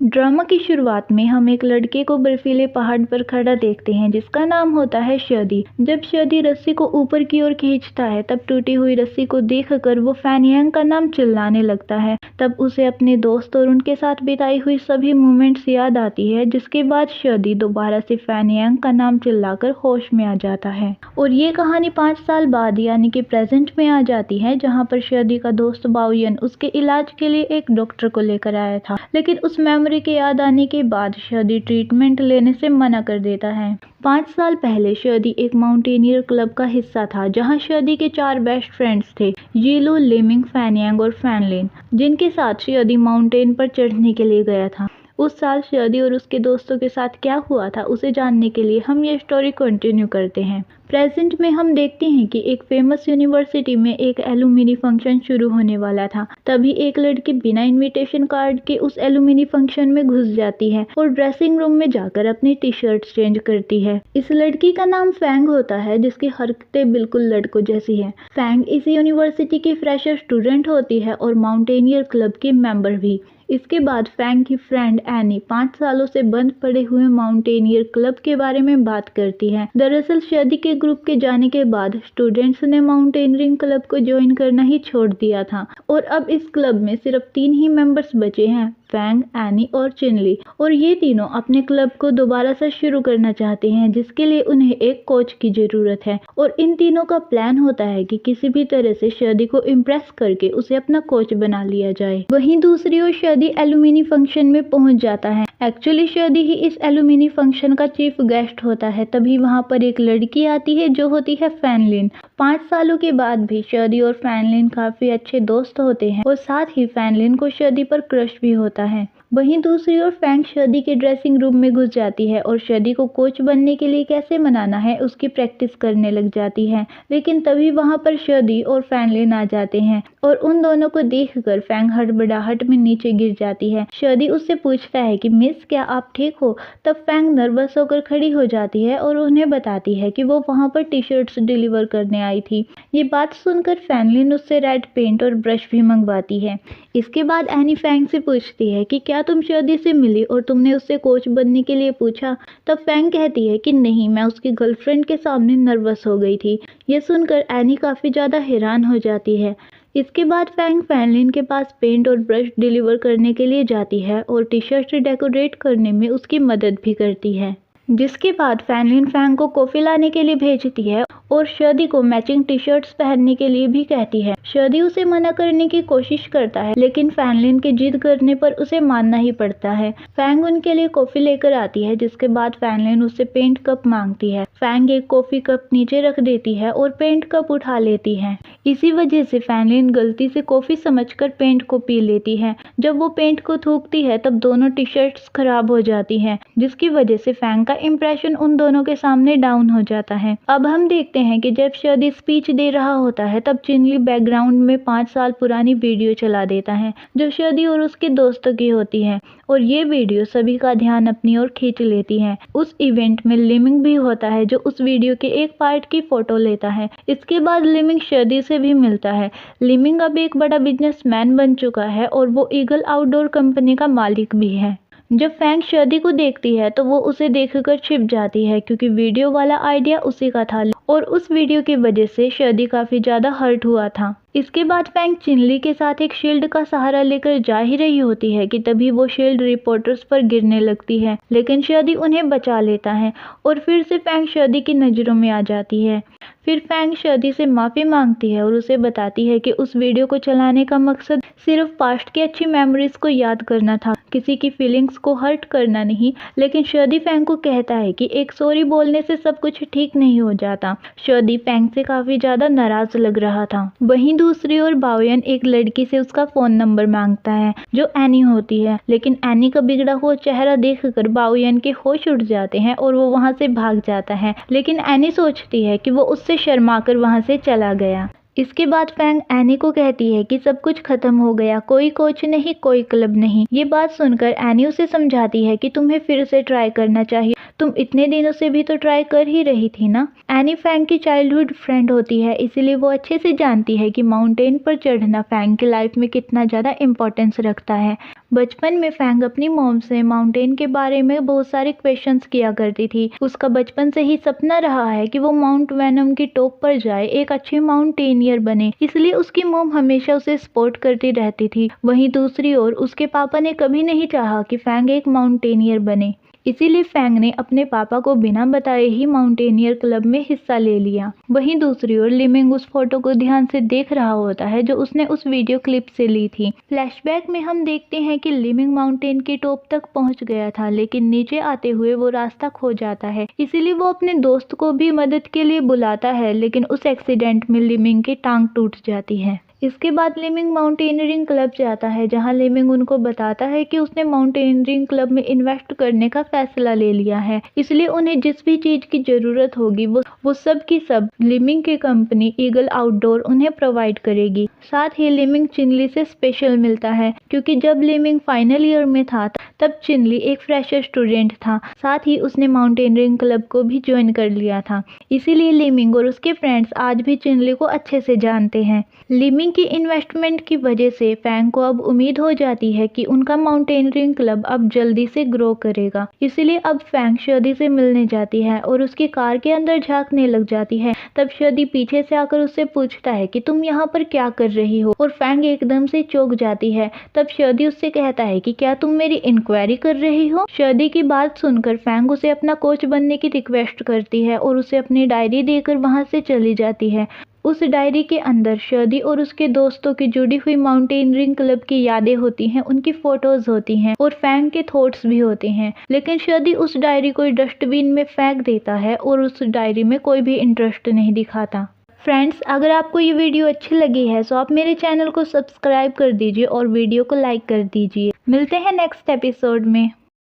Drama की शुरुआत में हम एक लड़के को बर्फीले पहाड़ पर खड़ा देखते हैं जिसका नाम होता है शदी। जब शदी रस्सी को ऊपर की ओर खींचता है तब टूटी हुई रस्सी को देखकर वो फैनयांग का नाम चिल्लाने लगता है। तब उसे अपने दोस्त और उनके साथ बिताई हुई सभी मोमेंट्स याद आती है, जिसके बाद शदी दोबारा से फैनयांग का नाम चिल्लाकर होश में आ जाता है। और ये कहानी 5 साल बाद यानी कि प्रेजेंट में आ जाती है, जहाँ पर शदी का दोस्त बाओयन उसके इलाज के लिए एक डॉक्टर को लेकर आया था, लेकिन उस मेमोरी के याद आने के बाद शदी ट्रीटमेंट लेने से मना कर देता है। 5 साल पहले शदी एक माउंटेनियर क्लब का हिस्सा था, जहां शदी के 4 बेस्ट फ्रेंड्स थे, यीलू, लिमिंग, फैनयांग और फैनलिन, जिनके साथ शदी माउंटेन पर चढ़ने के लिए गया था। उस साल शदी और उसके दोस्तों के साथ क्या हुआ था उसे जानने के लिए हम ये स्टोरी कंटिन्यू करते हैं। प्रेजेंट में हम देखते हैं कि एक फेमस यूनिवर्सिटी में एक एलुमिनी फंक्शन शुरू होने वाला था। तभी एक लड़की बिना इनविटेशन कार्ड के उस एलुमिनी फंक्शन में घुस जाती है और ड्रेसिंग रूम में जाकर अपनी टी शर्ट चेंज करती है। इस लड़की का नाम फैंग होता है, जिसकी हरकतें बिल्कुल लड़कों जैसी हैं। फैंग इस यूनिवर्सिटी की फ्रेशर स्टूडेंट होती है और माउंटेनियर क्लब की मेंबर भी। इसके बाद फैंग की फ्रेंड एनी 5 सालों से बंद पड़े हुए माउंटेनियर क्लब के बारे में बात करती है। दरअसल शदी के ग्रुप के जाने के बाद स्टूडेंट्स ने माउंटेनियरिंग क्लब को ज्वाइन करना ही छोड़ दिया था और अब इस क्लब में सिर्फ 3 ही मेंबर्स बचे हैं, फैंग, एनी और चिनली। और ये तीनों अपने क्लब को दोबारा से शुरू करना चाहते हैं, जिसके लिए उन्हें एक कोच की जरूरत है। और इन तीनों का प्लान होता है कि किसी भी तरह से शदी को इम्प्रेस करके उसे अपना कोच बना लिया जाए। वहीं दूसरी ओर शदी एलुमिनी फंक्शन में पहुंच जाता है। एक्चुअली शदी ही इस एलुमिनी फंक्शन का चीफ गेस्ट होता है। तभी वहां पर एक लड़की आती है जो होती है फैनलिन। 5 सालों के बाद भी शदी और फैनलिन काफी अच्छे दोस्त होते हैं और साथ ही फैनलिन को शदी पर क्रश भी होता है। वहीं दूसरी ओर फैंग शदी के ड्रेसिंग रूम में घुस जाती है और शदी को कोच बनने के लिए कैसे मनाना है उसकी प्रैक्टिस करने लग जाती है। लेकिन तभी वहां पर शदी और फैनलिन आ जाते हैं और उन दोनों को देखकर फैंग हड़बड़ाहट में नीचे गिर जाती है। शदी उससे पूछता है कि मिस, क्या आप ठीक हो? तब फैंग नर्वस होकर खड़ी हो जाती है और उन्हें बताती है कि वो वहां पर टी शर्ट्स डिलीवर करने आई थी। ये बात सुनकर फैनलिन उससे रेड पेंट और ब्रश भी मंगवाती है। इसके बाद एनी फैंग से पूछती है कि क्या तुम शदी से मिली और तुमने उससे कोच बनने के लिए पूछा? तब फैंग कहती है कि नहीं, मैं उसकी गर्लफ्रेंड के सामने नर्वस हो गई थी। ये सुनकर एनी काफी ज्यादा हैरान हो जाती है। इसके बाद फैंग फैनलिन के पास पेंट और ब्रश डिलीवर करने के लिए जाती है और टी शर्ट डेकोरेट करने में उसकी मदद भी करती है। जिसके बाद फैनलिन फैंग को कॉफी लाने के लिए भेजती है और शदी को मैचिंग टी शर्ट्स पहनने के लिए भी कहती है। शदी उसे मना करने की कोशिश करता है, लेकिन फैनलिन के जिद करने पर उसे मानना ही पड़ता है। फैंग उनके लिए कॉफी लेकर आती है, जिसके बाद फैनलिन उससे पेंट कप मांगती है। फैंग एक कॉफी कप नीचे रख देती है और पेंट कप उठा लेती है। इसी वजह से फैनलिन गलती से कॉफी समझकर पेंट को पी लेती है। जब वो पेंट को थूकती है तब दोनों टी शर्ट्स खराब हो जाती हैं, जिसकी वजह से फैंग का इंप्रेशन उन दोनों के सामने डाउन हो जाता है। अब हम देखते हैं कि जब शदी स्पीच दे रहा होता है तब चिनली बैकग्राउंड में 5 साल पुरानी वीडियो चला देता है जो शदी और उसके दोस्तों की होती है और ये वीडियो सभी का ध्यान अपनी ओर खींच लेती है। उस इवेंट में लिमिंग भी होता है जो उस वीडियो के एक पार्ट की फोटो लेता है। इसके बाद लिमिंग शदी से भी मिलता है। लिमिंग अब एक बड़ा बिजनेसमैन बन चुका है और वो ईगल आउटडोर कंपनी का मालिक भी है। जब फैंग शदी को देखती है तो वो उसे देखकर छिप जाती है, क्योंकि वीडियो वाला आइडिया उसी का था और उस वीडियो की वजह से शदी काफी ज्यादा हर्ट हुआ था। इसके बाद फैंग चिनली के साथ एक शील्ड का सहारा लेकर जा ही रही होती है कि तभी वो शील्ड रिपोर्टर्स पर गिरने लगती है, लेकिन शदी उन्हें बचा लेता है और फिर से फैंग शदी की नजरों में आ जाती है। फिर फैंग शदी से माफी मांगती है और उसे बताती है कि उस वीडियो को चलाने का मकसद सिर्फ पास्ट की अच्छी मेमोरीज को याद करना था, किसी की फीलिंग्स को हर्ट करना नहीं। लेकिन शदी फैंग को कहता है कि एक सॉरी बोलने से सब कुछ ठीक नहीं हो जाता। शदी फैंग से काफी ज्यादा नाराज लग रहा था। वहीं दूसरी ओर बाओयन एक लड़की से उसका फोन नंबर मांगता है जो एनी होती है, लेकिन एनी का बिगड़ा हुआ चेहरा देखकर बाओयन के होश उड़ जाते हैं और वो वहां से भाग जाता है। लेकिन एनी सोचती है कि वो उससे शर्माकर वहां से चला गया। इसके बाद फैंग एनी को कहती है कि सब कुछ खत्म हो गया, कोई कोच नहीं, कोई क्लब नहीं। ये बात सुनकर एनी उसे समझाती है कि तुम्हें फिर से ट्राई करना चाहिए, तुम इतने दिनों से भी तो ट्राई कर ही रही थी ना। एनी फैंग की चाइल्डहुड फ्रेंड होती है, इसीलिए वो अच्छे से जानती है कि माउंटेन पर चढ़ना फैंग की लाइफ में कितना ज़्यादा इम्पोर्टेंस रखता है। बचपन में फैंग अपनी मॉम से माउंटेन के बारे में बहुत सारे क्वेश्चंस किया करती थी। उसका बचपन से ही सपना रहा है कि वो माउंट वेनम की टॉप पर जाए, एक अच्छे माउंटेनियर बने, इसलिए उसकी मॉम हमेशा उसे सपोर्ट करती रहती थी। वहीं दूसरी ओर उसके पापा ने कभी नहीं चाहा कि फैंग एक माउंटेनियर बने, इसीलिए फैंग ने अपने पापा को बिना बताए ही माउंटेनियर क्लब में हिस्सा ले लिया। वहीं दूसरी ओर लिमिंग उस फोटो को ध्यान से देख रहा होता है जो उसने उस वीडियो क्लिप से ली थी। फ्लैशबैक में हम देखते हैं कि लिमिंग माउंटेन के टॉप तक पहुंच गया था, लेकिन नीचे आते हुए वो रास्ता खो जाता है। इसीलिए वो अपने दोस्त को भी मदद के लिए बुलाता है, लेकिन उस एक्सीडेंट में लिमिंग की टांग टूट जाती है। इसके बाद लिमिंग माउंटेनियरिंग क्लब जाता है, जहां लिमिंग उनको बताता है कि उसने माउंटेनियरिंग क्लब में इन्वेस्ट करने का फैसला ले लिया है, इसलिए उन्हें जिस भी चीज की जरूरत होगी वो सब की सब लिमिंग की कंपनी ईगल आउटडोर उन्हें प्रोवाइड करेगी। साथ ही लिमिंग चिनली से स्पेशल मिलता है, क्योंकि जब लिमिंग फाइनल ईयर में था तब चिनली एक फ्रेशर स्टूडेंट था। साथ ही उसने माउंटेनियरिंग क्लब को भी ज्वाइन कर लिया था, इसीलिए लिमिंग और उसके फ्रेंड्स आज भी चिनली को अच्छे से जानते हैं। लिमिंग की इन्वेस्टमेंट की वजह से फैंग को अब उम्मीद हो जाती है कि उनका माउंटेनियरिंग क्लब अब जल्दी से ग्रो करेगा, इसलिए अब फैंग शर्दी से मिलने जाती है और उसकी कार के अंदर झांकने लग जाती है। तब शर्दी पीछे से आकर उससे पूछता है कि तुम यहाँ पर क्या कर रही हो, और फैंग एकदम से चौंक जाती है। तब शर्दी उससे कहता है कि क्या तुम मेरी इंक्वायरी कर रही हो। शर्दी की बात सुनकर फैंग उसे अपना कोच बनने की रिक्वेस्ट करती है और उसे अपनी डायरी देकर वहां से चली जाती है। उस डायरी के अंदर शर्दी और उसके दोस्तों की जुड़ी हुई माउंटेनियरिंग क्लब की यादें होती हैं, उनकी फोटोज होती हैं और फैंग के थॉट्स भी होते हैं। लेकिन शर्दी उस डायरी को डस्टबिन में फेंक देता है और उस डायरी में कोई भी इंटरेस्ट नहीं दिखाता। फ्रेंड्स, अगर आपको ये वीडियो अच्छी लगी है तो आप मेरे चैनल को सब्सक्राइब कर दीजिए और वीडियो को लाइक कर दीजिए। मिलते हैं नेक्स्ट एपिसोड में।